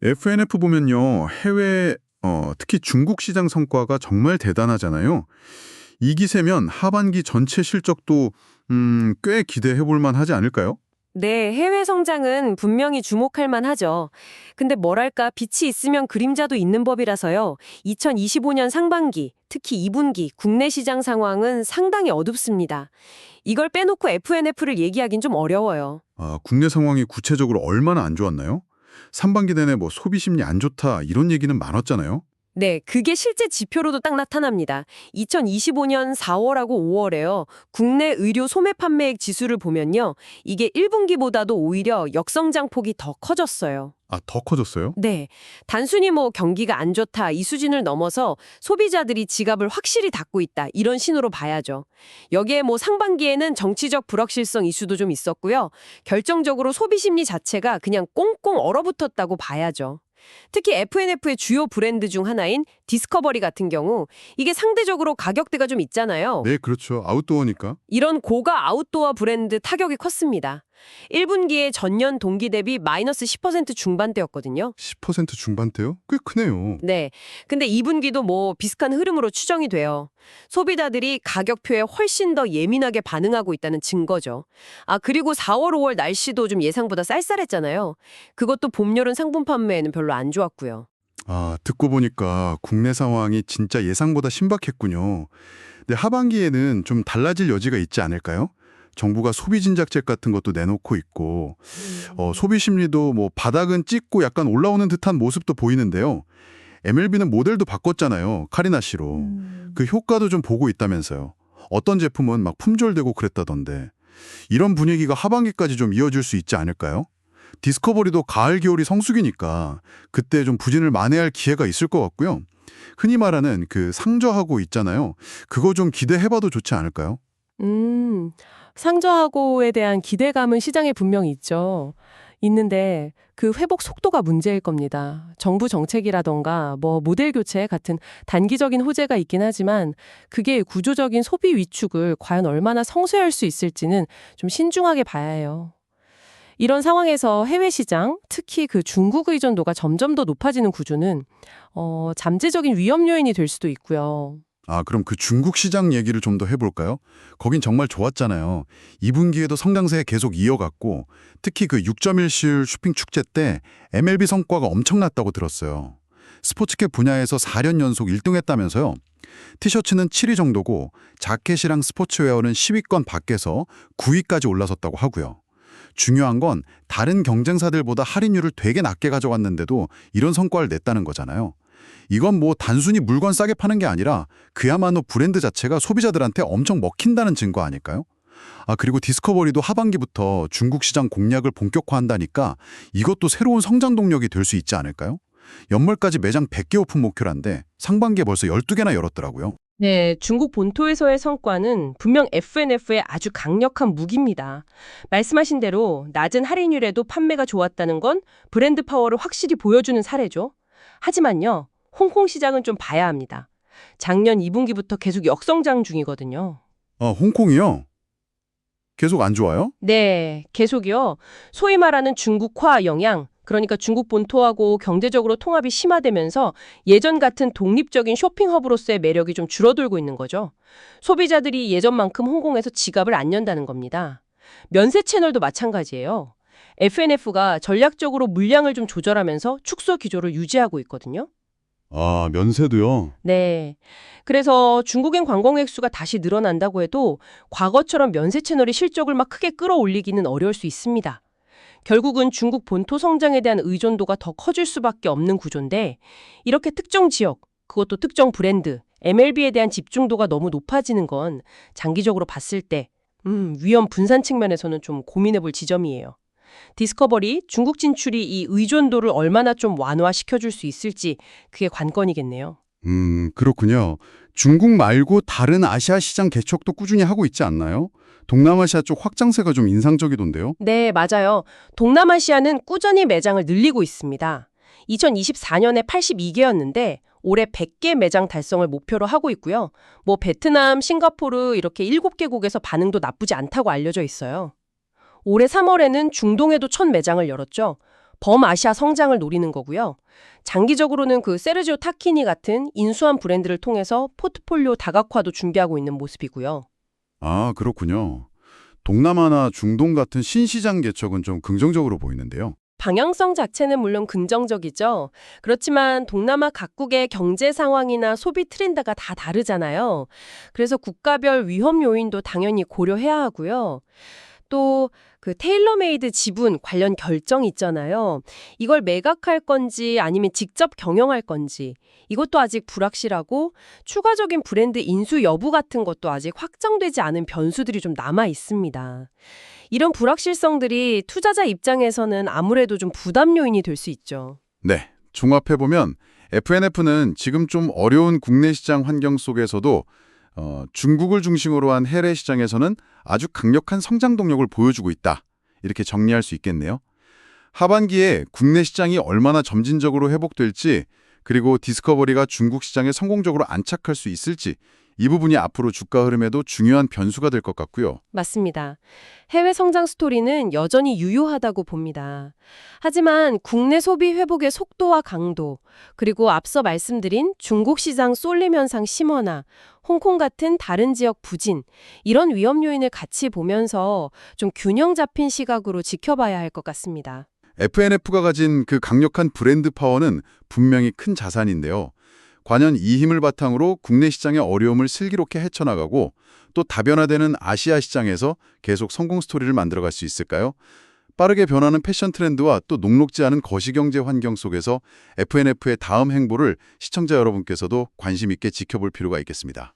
FNF 보면요. 해외 특히 중국 시장 성과가 정말 대단하잖아요. 이 기세면 하반기 전체 실적도 꽤 기대해 볼 만하지 않을까요? 네, 해외 성장은 분명히 주목할 만하죠. 근데 뭐랄까, 빛이 있으면 그림자도 있는 법이라서요. 2025년 상반기, 특히 2분기 국내 시장 상황은 상당히 어둡습니다. 이걸 빼놓고 FNF를 얘기하긴 좀 어려워요. 국내 상황이 구체적으로 얼마나 안 좋았나요? 3반기 내내 뭐 소비 심리 안 좋다 이런 얘기는 많았잖아요. 네, 그게 실제 지표로도 딱 나타납니다. 2025년 4월하고 5월에요. 국내 의료 소매 판매액 지수를 보면요. 이게 1분기보다도 오히려 역성장폭이 더 커졌어요. 더 커졌어요? 네. 단순히 뭐 경기가 안 좋다 이 수준을 넘어서 소비자들이 지갑을 확실히 닫고 있다 이런 신호로 봐야죠. 여기에 뭐 상반기에는 정치적 불확실성 이슈도 좀 있었고요. 결정적으로 소비 심리 자체가 그냥 꽁꽁 얼어붙었다고 봐야죠. 특히 FNF의 주요 브랜드 중 하나인 디스커버리 같은 경우 이게 상대적으로 가격대가 좀 있잖아요. 네, 그렇죠. 아웃도어니까. 이런 고가 아웃도어 브랜드 타격이 컸습니다. 1분기에 전년 동기 대비 마이너스 10% 중반대였거든요. 10% 중반대요? 꽤 크네요. 네. 근데 2분기도 뭐 비슷한 흐름으로 추정이 돼요. 소비자들이 가격표에 훨씬 더 예민하게 반응하고 있다는 증거죠. 그리고 4월, 5월 날씨도 좀 예상보다 쌀쌀했잖아요. 그것도 봄, 여름 상품 판매에는 별로 안 좋았고요. 듣고 보니까 국내 상황이 진짜 예상보다 신박했군요. 근데 하반기에는 좀 달라질 여지가 있지 않을까요? 정부가 소비 진작책 같은 것도 내놓고 있고 소비 심리도 뭐 바닥은 찍고 약간 올라오는 듯한 모습도 보이는데요. MLB는 모델도 바꿨잖아요. 카리나 씨로. 그 효과도 좀 보고 있다면서요. 어떤 제품은 막 품절되고 그랬다던데. 이런 분위기가 하반기까지 좀 이어질 수 있지 않을까요? 디스커버리도 가을, 겨울이 성수기니까 그때 좀 부진을 만회할 기회가 있을 것 같고요. 흔히 말하는 그 상저하고 있잖아요. 그거 좀 기대해봐도 좋지 않을까요? 음, 상저하고에 대한 기대감은 시장에 분명히 있죠. 있는데 그 회복 속도가 문제일 겁니다. 정부 정책이라던가 뭐 모델 교체 같은 단기적인 호재가 있긴 하지만 그게 구조적인 소비 위축을 과연 얼마나 성쇠할 수 있을지는 좀 신중하게 봐야 해요. 이런 상황에서 해외 시장, 특히 그 중국 의존도가 점점 더 높아지는 구조는 잠재적인 위험 요인이 될 수도 있고요. 그럼 그 중국 시장 얘기를 좀 더 해볼까요? 거긴 정말 좋았잖아요. 2분기에도 성장세 계속 이어갔고 특히 그 6.1시율 쇼핑 축제 때 MLB 성과가 엄청났다고 들었어요. 스포츠캡 분야에서 4년 연속 1등했다면서요. 티셔츠는 7위 정도고 자켓이랑 스포츠웨어는 10위권 밖에서 9위까지 올라섰다고 하고요. 중요한 건 다른 경쟁사들보다 할인율을 되게 낮게 가져갔는데도 이런 성과를 냈다는 거잖아요. 이건 뭐 단순히 물건 싸게 파는 게 아니라 그야말로 브랜드 자체가 소비자들한테 엄청 먹힌다는 증거 아닐까요? 그리고 디스커버리도 하반기부터 중국 시장 공략을 본격화한다니까 이것도 새로운 성장 동력이 될 수 있지 않을까요? 연말까지 매장 100개 오픈 목표란데 상반기에 벌써 12개나 열었더라고요. 네, 중국 본토에서의 성과는 분명 FNF의 아주 강력한 무기입니다. 말씀하신 대로 낮은 할인율에도 판매가 좋았다는 건 브랜드 파워를 확실히 보여주는 사례죠. 하지만요, 홍콩 시장은 좀 봐야 합니다. 작년 2분기부터 계속 역성장 중이거든요. 홍콩이요? 계속 안 좋아요? 네, 계속이요. 소위 말하는 중국화 영향, 그러니까 중국 본토하고 경제적으로 통합이 심화되면서 예전 같은 독립적인 쇼핑허브로서의 매력이 좀 줄어들고 있는 거죠. 소비자들이 예전만큼 홍콩에서 지갑을 안 연다는 겁니다. 면세 채널도 마찬가지예요. FNF가 전략적으로 물량을 좀 조절하면서 축소 기조를 유지하고 있거든요. 면세도요? 네. 그래서 중국행 관광객 수가 다시 늘어난다고 해도 과거처럼 면세 채널이 실적을 막 크게 끌어올리기는 어려울 수 있습니다. 결국은 중국 본토 성장에 대한 의존도가 더 커질 수밖에 없는 구조인데 이렇게 특정 지역, 그것도 특정 브랜드, MLB에 대한 집중도가 너무 높아지는 건 장기적으로 봤을 때 위험 분산 측면에서는 좀 고민해 볼 지점이에요. 디스커버리, 중국 진출이 이 의존도를 얼마나 좀 완화시켜줄 수 있을지 그게 관건이겠네요. 그렇군요. 중국 말고 다른 아시아 시장 개척도 꾸준히 하고 있지 않나요? 동남아시아 쪽 확장세가 좀 인상적이던데요? 네, 맞아요. 동남아시아는 꾸준히 매장을 늘리고 있습니다. 2024년에 82개였는데 올해 100개 매장 달성을 목표로 하고 있고요. 뭐 베트남, 싱가포르 이렇게 7개국에서 반응도 나쁘지 않다고 알려져 있어요. 올해 3월에는 중동에도 첫 매장을 열었죠. 범아시아 성장을 노리는 거고요. 장기적으로는 그 세르지오 타키니 같은 인수한 브랜드를 통해서 포트폴리오 다각화도 준비하고 있는 모습이고요. 아, 그렇군요. 동남아나 중동 같은 신시장 개척은 좀 긍정적으로 보이는데요. 방향성 자체는 물론 긍정적이죠. 그렇지만 동남아 각국의 경제 상황이나 소비 트렌드가 다 다르잖아요. 그래서 국가별 위험 요인도 당연히 고려해야 하고요. 또 그 테일러메이드 지분 관련 결정 있잖아요. 이걸 매각할 건지 아니면 직접 경영할 건지 이것도 아직 불확실하고 추가적인 브랜드 인수 여부 같은 것도 아직 확정되지 않은 변수들이 좀 남아 있습니다. 이런 불확실성들이 투자자 입장에서는 아무래도 좀 부담 요인이 될 수 있죠. 네, 종합해보면 FNF는 지금 좀 어려운 국내 시장 환경 속에서도 중국을 중심으로 한 해외 시장에서는 아주 강력한 성장 동력을 보여주고 있다. 이렇게 정리할 수 있겠네요. 하반기에 국내 시장이 얼마나 점진적으로 회복될지, 그리고 디스커버리가 중국 시장에 성공적으로 안착할 수 있을지, 이 부분이 앞으로 주가 흐름에도 중요한 변수가 될 것 같고요. 맞습니다. 해외 성장 스토리는 여전히 유효하다고 봅니다. 하지만 국내 소비 회복의 속도와 강도, 그리고 앞서 말씀드린 중국 시장 쏠림 현상 심화나 홍콩 같은 다른 지역 부진, 이런 위험 요인을 같이 보면서 좀 균형 잡힌 시각으로 지켜봐야 할 것 같습니다. FNF가 가진 그 강력한 브랜드 파워는 분명히 큰 자산인데요. 과연 이 힘을 바탕으로 국내 시장의 어려움을 슬기롭게 헤쳐나가고 또 다변화되는 아시아 시장에서 계속 성공 스토리를 만들어갈 수 있을까요? 빠르게 변하는 패션 트렌드와 또 녹록지 않은 거시경제 환경 속에서 FNF의 다음 행보를 시청자 여러분께서도 관심 있게 지켜볼 필요가 있겠습니다.